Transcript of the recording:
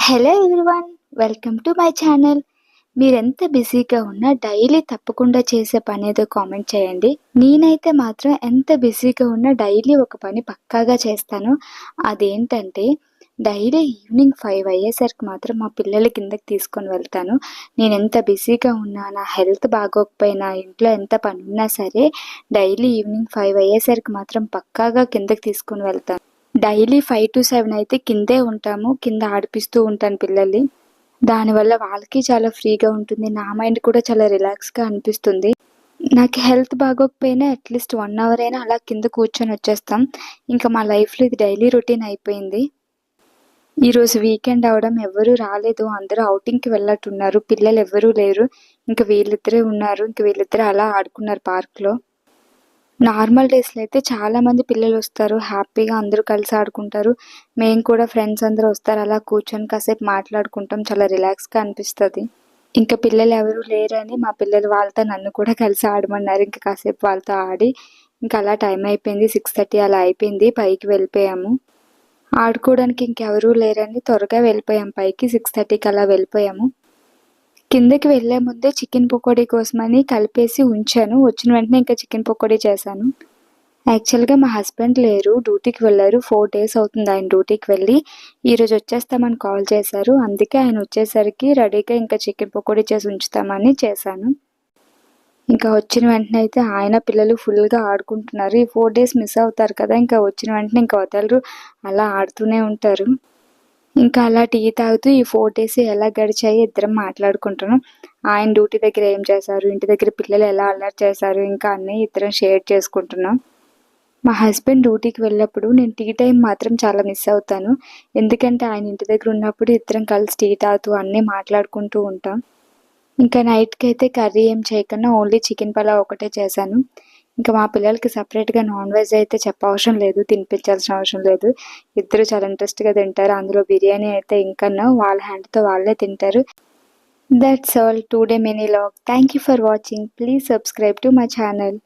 Hello everyone, welcome to my channel. మీరెంత బిజీగా ఉన్నా డైలీ తప్పకుండా చేసే పని ఏదో కామెంట్ చేయండి. నేనైతే మాత్రం ఎంత బిజీగా ఉన్నా డైలీ ఒక పని పక్కాగా చేస్తాను. అదేంటంటే డైలీ ఈవినింగ్ 5 అయ్యేసరికి మాత్రం మా పిల్లల కిందకి తీసుకొని వెళ్తాను. నేను ఎంత బిజీగా ఉన్నా, నా హెల్త్ బాగోకపోయినా, ఇంట్లో ఎంత పని ఉన్నా సరే డైలీ ఈవినింగ్ 5 అయ్యేసరికి మాత్రం పక్కాగా కిందకి తీసుకొని వెళ్తాను. డైలీ 5 to 7 అయితే కిందే ఉంటాము. కింద ఆడిపిస్తూ ఉంటాను పిల్లల్ని. దానివల్ల వాళ్ళకి చాలా ఫ్రీగా ఉంటుంది. నా మైండ్ కూడా చాలా రిలాక్స్‌గా అనిపిస్తుంది. నాకు హెల్త్ బాగోకపోయినా అట్‌లీస్ట్ 1 అవర్ అయినా అలా కింద కూర్చొని వచ్చేస్తాం. ఇంకా మా లైఫ్‌లో ఇది డైలీ రొటీన్ అయిపోయింది. ఈరోజు వీకెండ్ అవ్వడం ఎవ్వరూ రాలేదు. అందరూ ఔటింగ్‌కి వెళ్ళట్టున్నారు. పిల్లలు ఎవ్వరూ లేరు. ఇంక వీళ్ళిద్దరే ఉన్నారు. ఇంక వీళ్ళిద్దరూ అలా ఆడుకున్నారు పార్క్‌లో. నార్మల్ డేస్‌లో అయితే చాలామంది పిల్లలొస్తారు. హ్యాపీగా అందరూ కలిసి ఆడుకుంటారు. మేము కూడా ఫ్రెండ్స్ అందరూ వస్తారు. అలా కూర్చొని కాసేపు మాట్లాడుకుంటాం. చాలా రిలాక్స్‌గా అనిపిస్తది. ఇంక పిల్లలెవరూ లేరని మా పిల్లలు వాళ్ళతో నన్ను కూడా కలిసి ఆడమన్నారు. ఇంక కాసేపు వాళ్ళతో ఆడి ఇంక అలా టైం అయిపోయింది. 6:30 అలా అయిపోయింది. పైకి వెళ్ళిపోయాము. ఆడుకోవడానికి ఇంకెవరూ లేరని త్వరగా వెళ్ళిపోయాం పైకి. 6:30కి అలా వెళ్ళిపోయాము. కిందకి వెళ్ళే ముందే చికెన్ పకోడీ కోసమని కలిపేసి ఉంచాను. వచ్చిన వెంటనే ఇంకా చికెన్ పకోడీ చేశాను. యాక్చువల్‌గా మా హస్బెండ్ లేరు. డ్యూటీకి వెళ్లారు. 4 డేస్ అవుతుంది ఆయన డ్యూటీకి వెళ్ళి. ఈరోజు వచ్చేస్తామని కాల్ చేశారు. అందుకే ఆయన వచ్చేసరికి రెడీగా ఇంకా చికెన్ పకోడీ చేసి ఉంచుతామని చేశాను. ఇంకా వచ్చిన వెంటనే అయితే ఆయన పిల్లలు ఫుల్‌గా ఆడుకుంటున్నారు. ఈ 4 డేస్ మిస్ అవుతారు కదా! ఇంకా వచ్చిన వెంటనే ఇంకా వదలరు. అలా ఆడుతూనే ఉంటారు. ఇంకా అలా టీ తాగుతూ ఈ 4 డేస్ ఎలా గడిచాయో ఇద్దరం మాట్లాడుకుంటున్నాం. ఆయన డ్యూటీ దగ్గర ఏం చేశారు, ఇంటి దగ్గర పిల్లలు ఎలా అల్లరి చేశారు, ఇంకా అన్నీ ఇద్దరం షేర్ చేసుకుంటున్నాం. మా హస్బెండ్ డ్యూటీకి వెళ్ళినప్పుడు నేను టీ టైం మాత్రం చాలా మిస్ అవుతాను. ఎందుకంటే ఆయన ఇంటి దగ్గర ఉన్నప్పుడు ఇద్దరం కలిసి టీ తాగుతూ అన్నీ మాట్లాడుకుంటూ ఉంటాం. ఇంకా నైట్‌కైతే కర్రీ ఏం చేయకుండా ఓన్లీ చికెన్ పలావ్ ఒకటే చేశాను. ఇంకా మా పిల్లలకి సెపరేట్‌గా నాన్ వెజ్ అయితే చెప్పవసరం లేదు. తినిపించాల్సిన అవసరం లేదు. ఇద్దరు చాలా ఇంట్రెస్ట్‌గా తింటారు. అందులో బిర్యానీ అయితే ఇంకను వాళ్ళ హ్యాండ్‌తో వాళ్ళే తింటారు. That's all today mini vlog. Thank you for watching. Please subscribe to my channel.